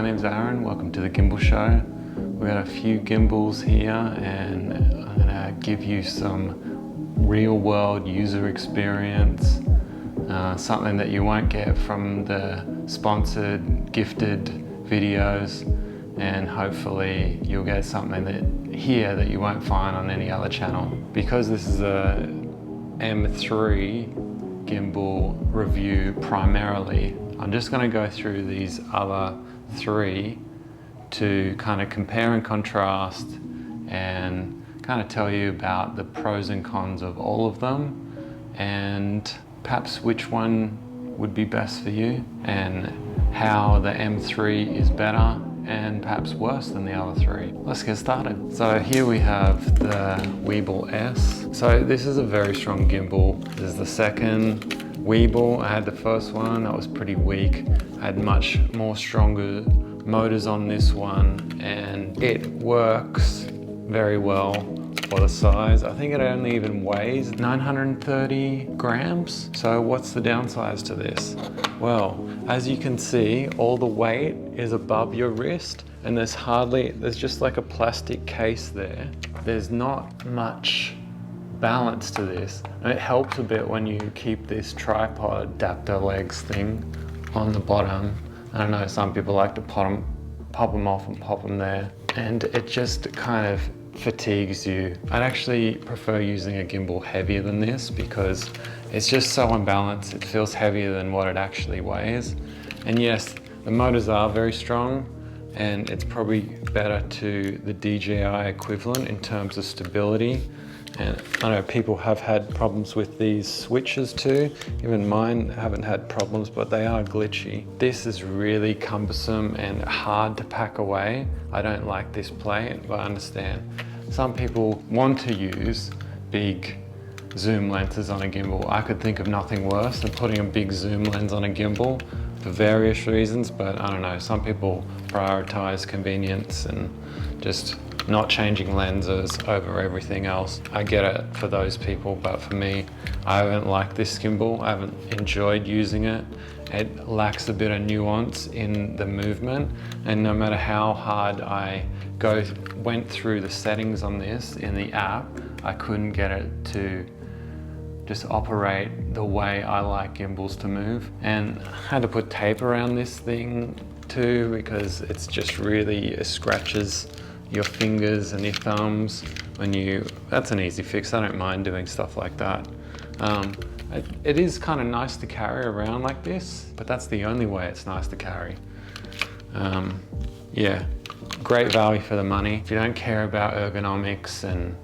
name's Aaron, welcome to the Gimbal Show. We've got a few gimbals here and I'm gonna give you some real world user experience, something that you won't get from the sponsored, gifted videos, and hopefully you'll get something here that you won't find on any other channel. Because this is a M3 gimbal review primarily, I'm just going to go through these other three to kind of compare and contrast and kind of tell you about the pros and cons of all of them and perhaps which one would be best for you and how the M3 is better and perhaps worse than the other three. Let's get started. So here we have the Weebill S. So this is a very strong gimbal. This is the second Weebill. I had the first one, that was pretty weak. I had much more stronger motors on this one and it works very well for the size. I think it only even weighs 930 grams. So what's the downside to this? Well, as you can see, all the weight is above your wrist and there's just like a plastic case there. There's not much balance to this. And it helps a bit when you keep this tripod adapter legs thing on the bottom. I don't know, some people like to pop them off and pop them there. And it just kind of fatigues you. I'd actually prefer using a gimbal heavier than this because it's just so unbalanced. It feels heavier than what it actually weighs. And yes, the motors are very strong and it's probably better to the DJI equivalent in terms of stability. And I know people have had problems with these switches too. Even mine haven't had problems, but they are glitchy. This is really cumbersome and hard to pack away. I don't like this plate, but I understand. Some people want to use big zoom lenses on a gimbal. I could think of nothing worse than putting a big zoom lens on a gimbal for various reasons, but I don't know, some people prioritize convenience and just not changing lenses over everything else. I get it for those people, but for me, I haven't liked this gimbal. I haven't enjoyed using it. It lacks a bit of nuance in the movement, and no matter how hard I went through the settings on this in the app, I couldn't get it to just operate the way I like gimbals to move. And I had to put tape around this thing too because it's just really, it scratches your fingers and your thumbs that's an easy fix. I don't mind doing stuff like that. It is kind of nice to carry around like this, but that's the only way it's nice to carry. Yeah, great value for the money. If you don't care about ergonomics and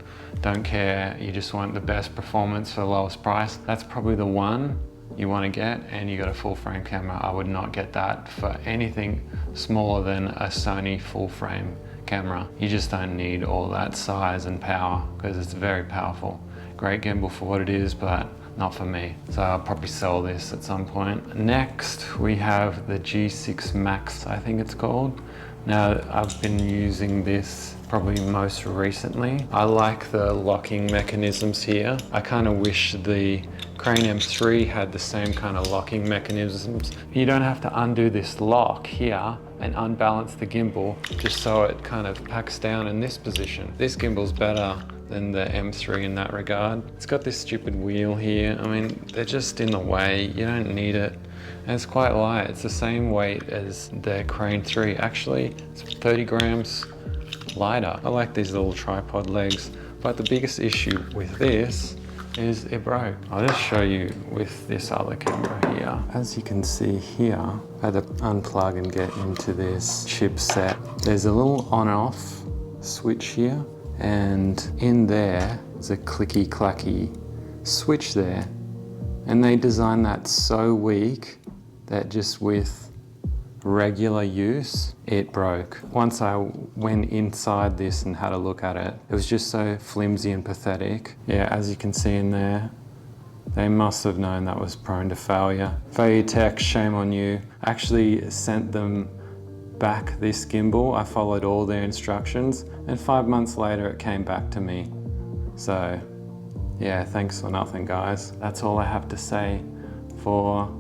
don't care, you just want the best performance for the lowest price, that's probably the one you want to get, and you got a full frame camera. I would not get that for anything smaller than a Sony full frame camera. You just don't need all that size and power because it's very powerful. Great gimbal for what it is, but not for me. So I'll probably sell this at some point. Next, we have the G6 Max, I think it's called. Now, I've been using this probably most recently. I like the locking mechanisms here. I kind of wish the Crane M3 had the same kind of locking mechanisms. You don't have to undo this lock here and unbalance the gimbal just so it kind of packs down in this position. This gimbal's better than the M3 in that regard. It's got this stupid wheel here. I mean, they're just in the way. You don't need it. And it's quite light. It's the same weight as the Crane 3. Actually, it's 30 grams lighter. I like these little tripod legs, but the biggest issue with this is it broke. I'll just show you with this other camera here. As you can see here, I had to unplug and get into this chipset. There's a little on and off switch here, and in there is a clicky clacky switch there. And they designed that so weak that just with regular use, it broke. Once I went inside this and had a look at it, it was just so flimsy and pathetic. Yeah, as you can see in there, they must have known that was prone to failure. FeiyuTech, shame on you. I actually sent them back this gimbal. I followed all their instructions and 5 months later it came back to me. So yeah, thanks for nothing, guys. That's all I have to say for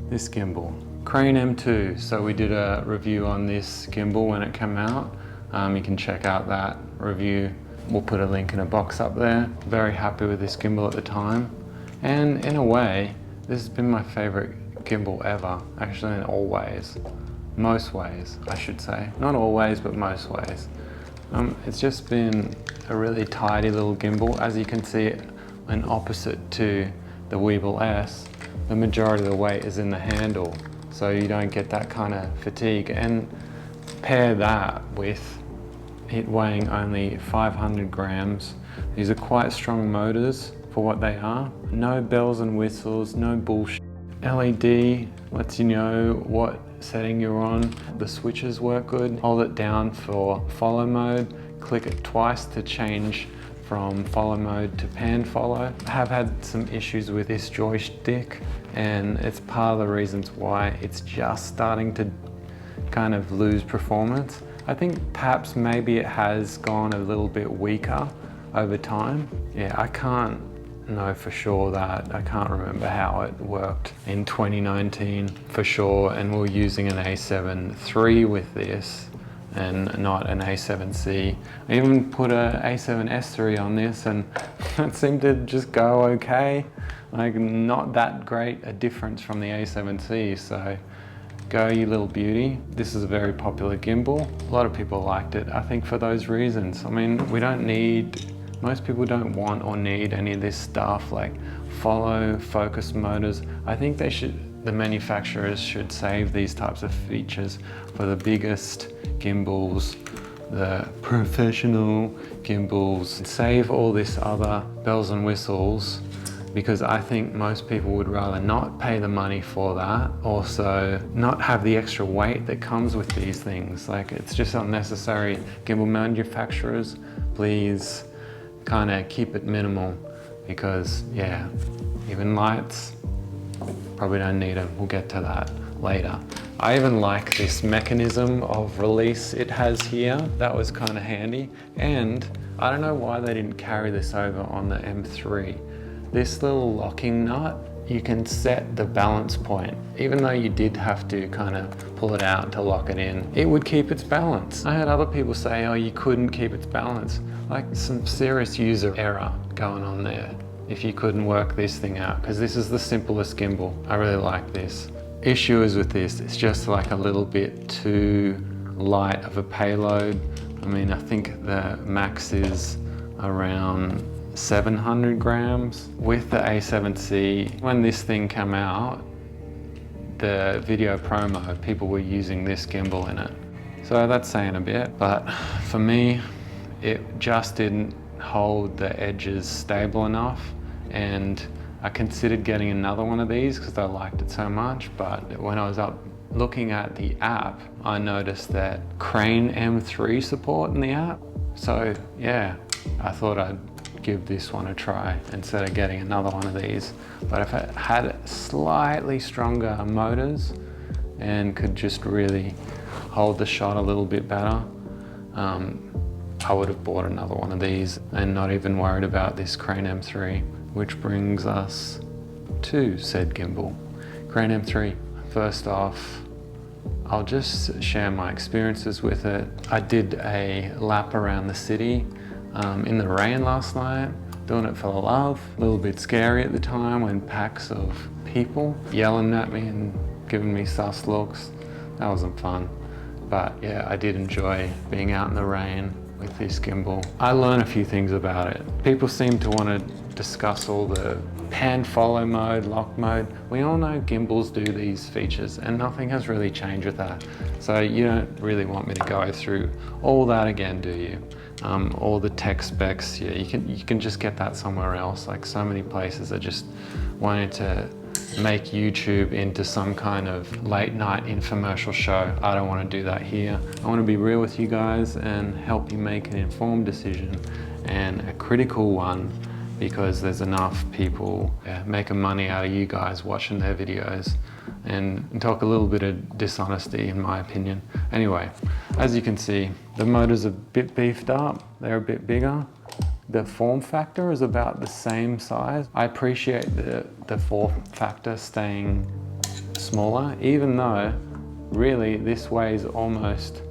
this gimbal. Crane M2. So we did a review on this gimbal when it came out. You can check out that review. We'll put a link in a box up there. Very happy with this gimbal at the time. And in a way, this has been my favorite gimbal ever, actually in all ways. Most ways, I should say. Not always, but most ways. It's just been a really tidy little gimbal. As you can see, an opposite to the Weebill S, the majority of the weight is in the handle, so you don't get that kind of fatigue. And pair that with it weighing only 500 grams. These are quite strong motors for what they are. No bells and whistles, no bullshit. LED lets you know what setting you're on. The switches work good. Hold it down for follow mode. Click it twice to change from follow mode to pan follow. I have had some issues with this joystick, and it's part of the reasons why it's just starting to kind of lose performance. I think perhaps maybe it has gone a little bit weaker over time. Yeah, I can't know for sure that. I can't remember how it worked in 2019 for sure, and we're using an A7 III with this and not an A7C. I even put a A7S III on this and it seemed to just go okay. Like, not that great a difference from the A7C, so go you little beauty. This is a very popular gimbal. A lot of people liked it, I think, for those reasons. I mean, most people don't want or need any of this stuff like follow focus motors. I think the manufacturers should save these types of features for the biggest gimbals, the professional gimbals, and save all this other bells and whistles, because I think most people would rather not pay the money for that. Also, not have the extra weight that comes with these things. Like, it's just unnecessary. Gimbal manufacturers, please kind of keep it minimal, because yeah, even lights, probably don't need them. We'll get to that later. I even like this mechanism of release it has here. That was kind of handy. And I don't know why they didn't carry this over on the M3. This little locking nut, you can set the balance point. Even though you did have to kind of pull it out to lock it in, it would keep its balance. I had other people say, oh, you couldn't keep its balance. Like, some serious user error going on there if you couldn't work this thing out, because this is the simplest gimbal. I really like this. Issue is with this, it's just like a little bit too light of a payload. I mean, I think the max is around 700 grams. With the A7C, when this thing came out, the video promo, people were using this gimbal in it. So that's saying a bit, but for me, it just didn't hold the edges stable enough, and I considered getting another one of these because I liked it so much, but when I was up looking at the app, I noticed that Crane M3 support in the app. So yeah, I thought I'd give this one a try instead of getting another one of these. But if it had slightly stronger motors and could just really hold the shot a little bit better, I would have bought another one of these and not even worried about this Crane M3, which brings us to said gimbal. Crane M3. First off, I'll just share my experiences with it. I did a lap around the city in the rain last night, doing it for the love. A little bit scary at the time when packs of people yelling at me and giving me sus looks. That wasn't fun. But yeah, I did enjoy being out in the rain with this gimbal. I learned a few things about it. People seem to want to discuss all the pan follow mode, lock mode. We all know gimbals do these features and nothing has really changed with that. So you don't really want me to go through all that again, do you? All the tech specs, yeah, you can just get that somewhere else. Like, so many places are just wanting to make YouTube into some kind of late night infomercial show. I don't want to do that here. I want to be real with you guys and help you make an informed decision, and a critical one, because there's enough people making money out of you guys watching their videos, and talk a little bit of dishonesty in my opinion. Anyway, as you can see, the motor's a bit beefed up, they're a bit bigger. The form factor is about the same size. I appreciate the form factor staying smaller, even though really this weighs almost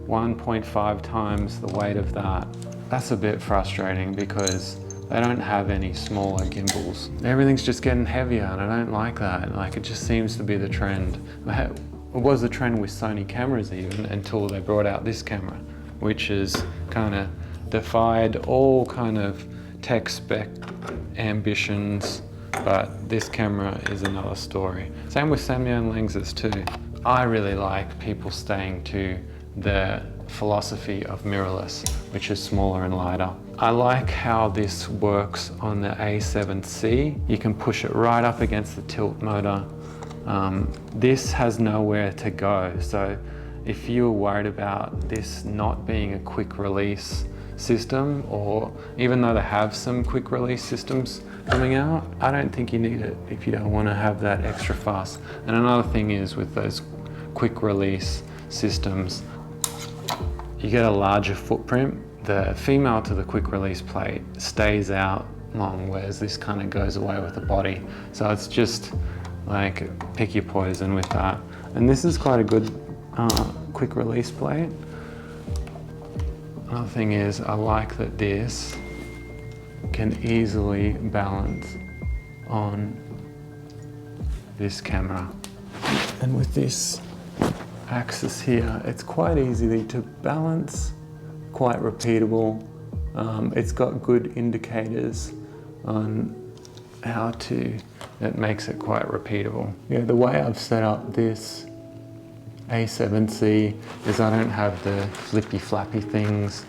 1.5 times the weight of that. That's a bit frustrating because they don't have any smaller gimbals. Everything's just getting heavier and I don't like that. Like, it just seems to be the trend. It was the trend with Sony cameras even, until they brought out this camera, which has kind of defied all kind of tech spec ambitions, but this camera is another story. Same with Samyang lenses too. I really like people staying to the philosophy of mirrorless, which is smaller and lighter. I like how this works on the A7C. You can push it right up against the tilt motor. This has nowhere to go, so if you're worried about this not being a quick release system, or even though they have some quick release systems coming out, I don't think you need it if you don't want to have that extra fast. And another thing is, with those quick release systems, you get a larger footprint. The female to the quick release plate stays out long, whereas this kind of goes away with the body. So it's just like, pick your poison with that. And this is quite a good quick release plate. Another thing is, I like that this can easily balance on this camera. And with this axis here, it's quite easy to balance, quite repeatable. It's got good indicators on how to, it makes it quite repeatable. Yeah, the way I've set up this A7C is I don't have the flippy flappy things.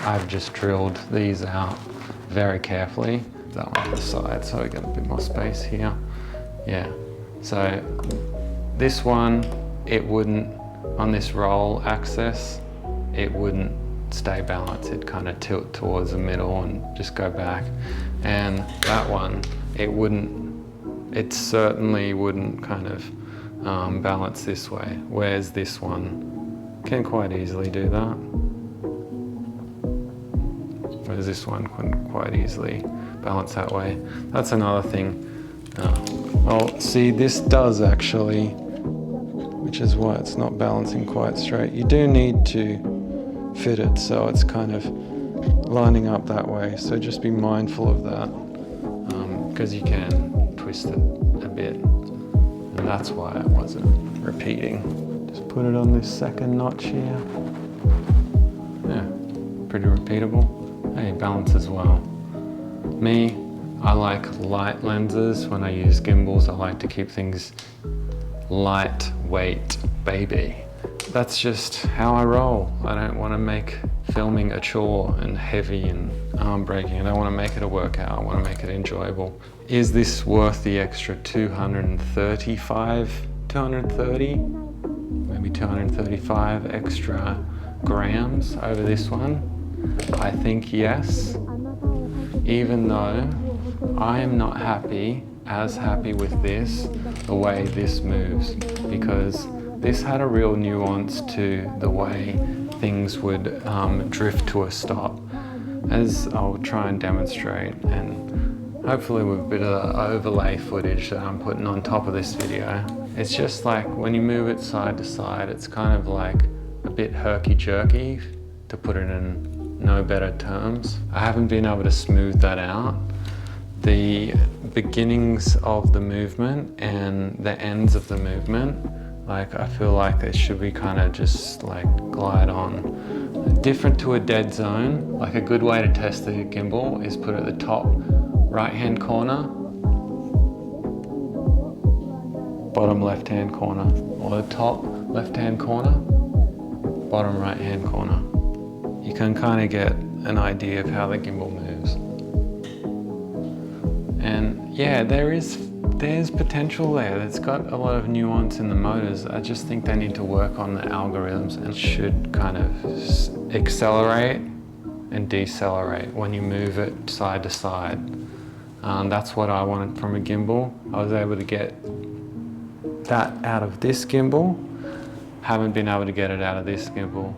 I've just drilled these out very carefully. That one on the side, so we get a bit more space here. Yeah, so this one, it wouldn't, on this roll axis, it wouldn't stay balanced. It'd kind of tilt towards the middle and just go back. And that one, it certainly wouldn't kind of balance this way, whereas this one can quite easily do that. Whereas this one couldn't quite easily balance that way. That's another thing. Well, see, this does actually, which is why it's not balancing quite straight. You do need to fit it so it's kind of lining up that way. So just be mindful of that, because you can twist it a bit. And that's why it wasn't repeating. Just put it on this second notch here. Yeah, pretty repeatable. Hey, balance as well. Me, I like light lenses. When I use gimbals, I like to keep things lightweight, baby. That's just how I roll. I don't want to make filming a chore and heavy and arm breaking. I don't want to make it a workout. I want to make it enjoyable. Is this worth the extra 230, maybe 235 extra grams over this one? I think yes, even though I am not as happy with this, the way this moves, because this had a real nuance to the way things would drift to a stop, as I'll try and demonstrate, and hopefully with a bit of overlay footage that I'm putting on top of this video. It's just like when you move it side to side, it's kind of like a bit herky-jerky, to put it in no better terms. I haven't been able to smooth that out. The beginnings of the movement and the ends of the movement, like, I feel like they should be kind of just like glide on. Different to a dead zone. Like, a good way to test the gimbal is put it at the top right-hand corner, bottom left-hand corner, or the top left-hand corner, bottom right-hand corner. You can kind of get an idea of how the gimbal moves. And yeah, there's potential there. It's got a lot of nuance in the motors. I just think they need to work on the algorithms, and should kind of accelerate and decelerate when you move it side to side. That's what I wanted from a gimbal. I was able to get that out of this gimbal. Haven't been able to get it out of this gimbal,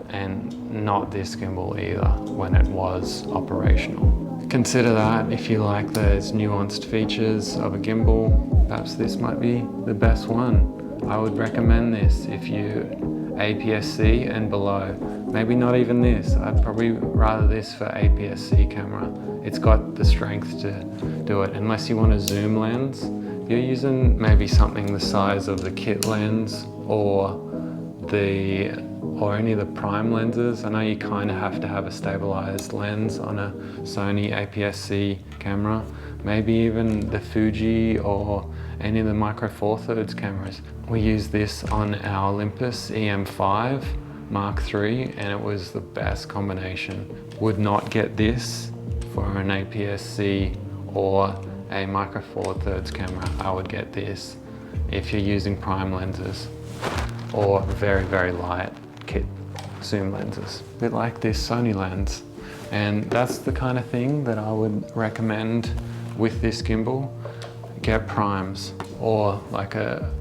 and not this gimbal either when it was operational. Consider that if you like those nuanced features of a gimbal. perhaps this might be the best one. I would recommend this if you APS-C and below. Maybe not even this. I'd probably rather this for APS-C camera. It's got the strength to do it, unless you want a zoom lens. If you're using maybe something the size of the kit lens or any of the prime lenses, I know you kind of have to have a stabilized lens on a Sony APS-C camera. Maybe even the Fuji or any of the Micro Four Thirds cameras. We used this on our Olympus EM5 Mark III and it was the best combination. Would not get this for an APS-C or a Micro Four Thirds camera. I would get this if you're using prime lenses or very, very light kit zoom lenses. A bit like this Sony lens. And that's the kind of thing that I would recommend with this gimbal. Get primes or like a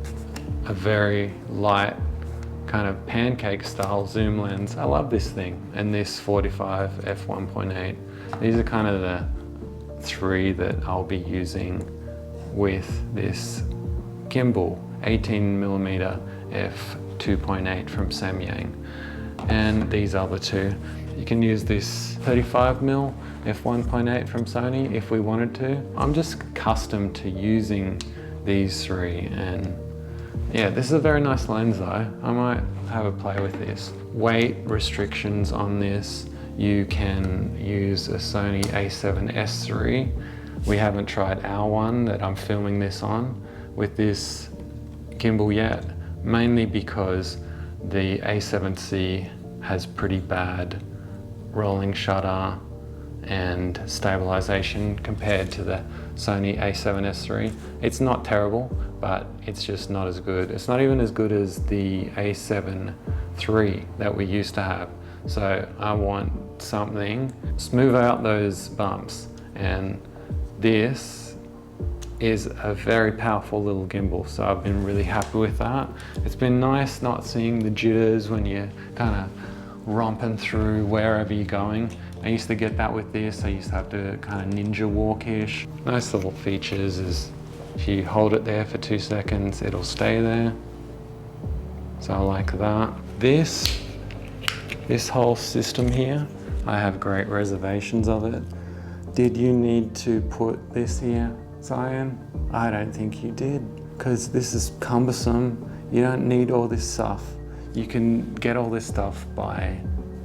very light kind of pancake style zoom lens. I love this thing. And this 45 f1.8. These are kind of the three that I'll be using with this gimbal, 18mm f2.8 from Samyang. And these other two. You can use this 35mm f1.8 from Sony if we wanted to. I'm just accustomed to using these three, and yeah, this is a very nice lens though. I might have a play with this. Weight restrictions on this, you can use a Sony a7S III. We haven't tried our one that I'm filming this on with this gimbal yet, mainly because the A7C has pretty bad rolling shutter and stabilization compared to the Sony a7S III. It's not terrible, but it's just not as good. It's not even as good as the a7 III that we used to have. So I want something, smooth out those bumps. And this is a very powerful little gimbal, so I've been really happy with that. It's been nice not seeing the jitters when you're kind of romping through wherever you're going. I used to get that with this. I used to have to kind of ninja walk-ish. Nice little features is if you hold it there for 2 seconds, it'll stay there. So I like that. This whole system here, I have great reservations of it. Did you need to put this here, Zhiyun? I don't think you did, because this is cumbersome. You don't need all this stuff. You can get all this stuff by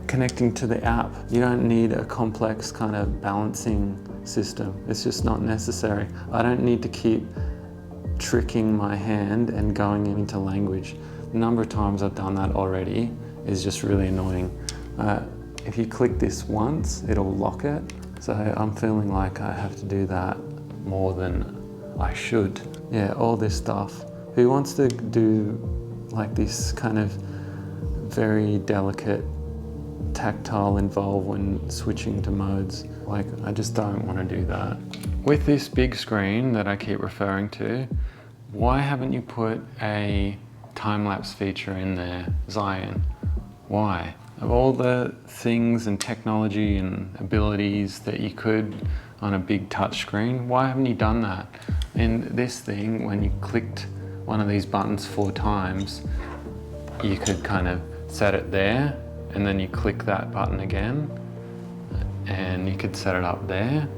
connecting to the app. You don't need a complex kind of balancing system. It's just not necessary. I don't need to keep tricking my hand and going into language. The number of times I've done that already is just really annoying. If you click this once, it'll lock it. So I'm feeling like I have to do that more than I should. Yeah, all this stuff. Who wants to do like this kind of very delicate tactile involved when switching to modes? Like, I just don't want to do that. With this big screen that I keep referring to, why haven't you put a time-lapse feature in there, Zhiyun? Why? Of all the things and technology and abilities that you could on a big touch screen, why haven't you done that? And this thing, when you clicked one of these buttons 4 times, you could kind of set it there, and then you click that button again, and you could set it up there,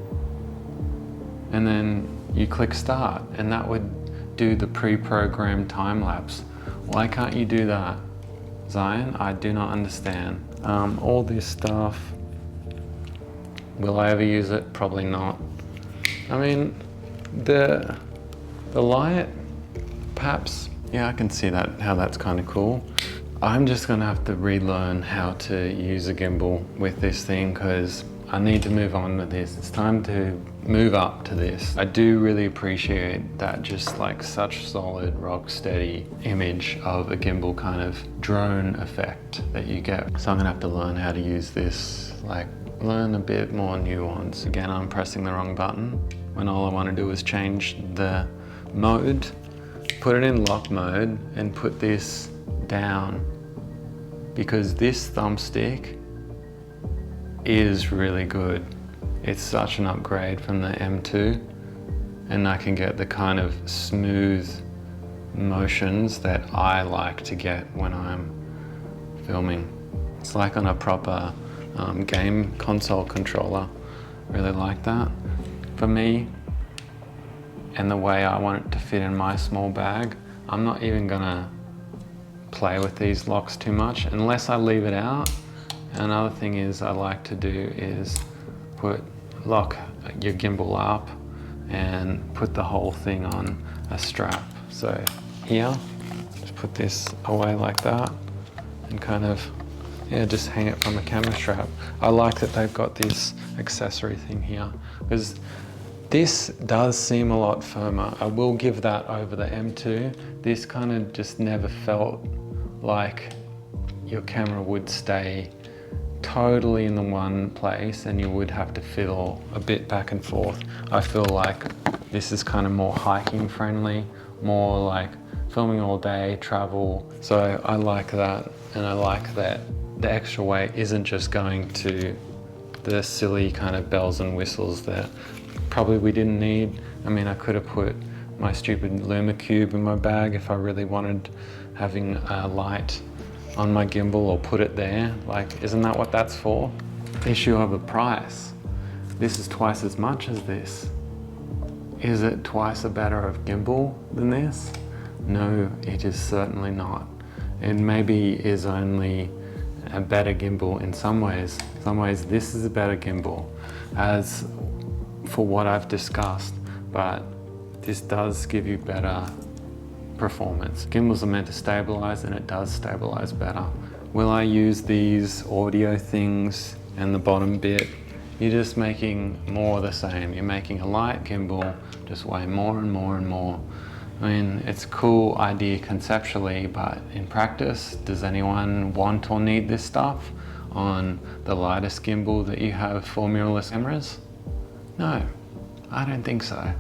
and then you click start, and that would do the pre-programmed time-lapse. Why can't you do that, Zhiyun? I do not understand. All this stuff, will I ever use it? Probably not. I mean, the light, perhaps, yeah, I can see that, how that's kind of cool. I'm just gonna have to relearn how to use a gimbal with this thing, because I need to move on with this. It's time to move up to this. I do really appreciate that just like such solid rock steady image of a gimbal kind of drone effect that you get. So I'm gonna have to learn how to use this, like learn a bit more nuance. Again, I'm pressing the wrong button when all I want to do is change the mode, put it in lock mode and put this down, because this thumbstick is really good. It's such an upgrade from the M2. and I can get the kind of smooth motions that I like to get when I'm filming. It's like on a proper game console controller. Really like that. For me, and the way I want it to fit in my small bag, I'm not even gonna play with these locks too much unless I leave it out. Another thing is I like to do is lock your gimbal up and put the whole thing on a strap. So here, just put this away like that and kind of, yeah, just hang it from a camera strap. I like that they've got this accessory thing here because this does seem a lot firmer. I will give that over the M2. This kind of just never felt like your camera would stay totally in the one place and you would have to fiddle a bit back and forth. I feel like this is kind of more hiking friendly, more like filming all day, travel. So I like that, and I like that the extra weight isn't just going to the silly kind of bells and whistles that probably we didn't need. I mean, I could have put my stupid Luma Cube in my bag if I really wanted having a light on my gimbal, or put it there. Like, isn't that what that's for? Issue of a price. This is twice as much as this. Is it twice a better of gimbal than this? No, it is certainly not. It maybe is only a better gimbal in some ways. In some ways, this is a better gimbal as for what I've discussed, but this does give you better performance. Gimbals are meant to stabilize, and it does stabilize better. Will I use these audio things and the bottom bit? You're just making more of the same. You're making a light gimbal, just weigh more and more and more. I mean, it's a cool idea conceptually, but in practice, does anyone want or need this stuff on the lightest gimbal that you have for mirrorless cameras? No, I don't think so.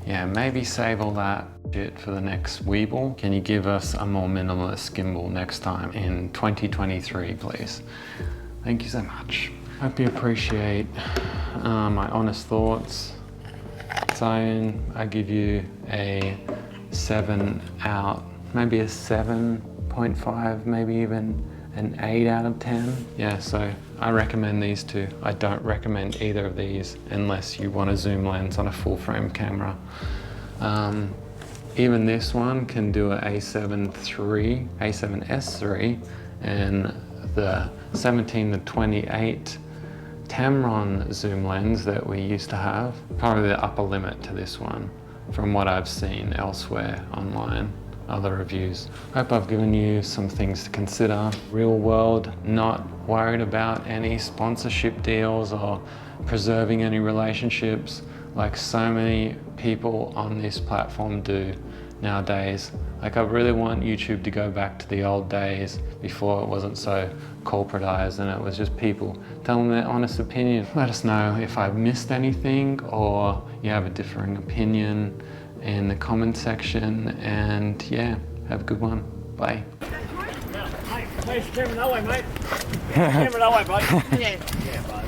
Yeah, maybe save all that shit for the next Weebill. Can you give us a more minimalist gimbal next time in 2023, please? Thank you so much. Hope you appreciate my honest thoughts. Zhiyun, I give you a 7 out, maybe a 7.5, maybe even an 8 out of 10. Yeah, so I recommend these two. I don't recommend either of these unless you want a zoom lens on a full frame camera. Even this one can do a A7S3, and the 17-28 Tamron zoom lens that we used to have, probably the upper limit to this one from what I've seen elsewhere online, other reviews. Hope I've given you some things to consider. Real world, not worried about any sponsorship deals or preserving any relationships like so many people on this platform do nowadays. Like, I really want YouTube to go back to the old days before it wasn't so corporatized and it was just people telling their honest opinion. Let us know if I've missed anything or you have a differing opinion in the comment section, and yeah, have a good one. Bye. Hey, camera that way, mate. Camera that way, mate. Yeah, bud.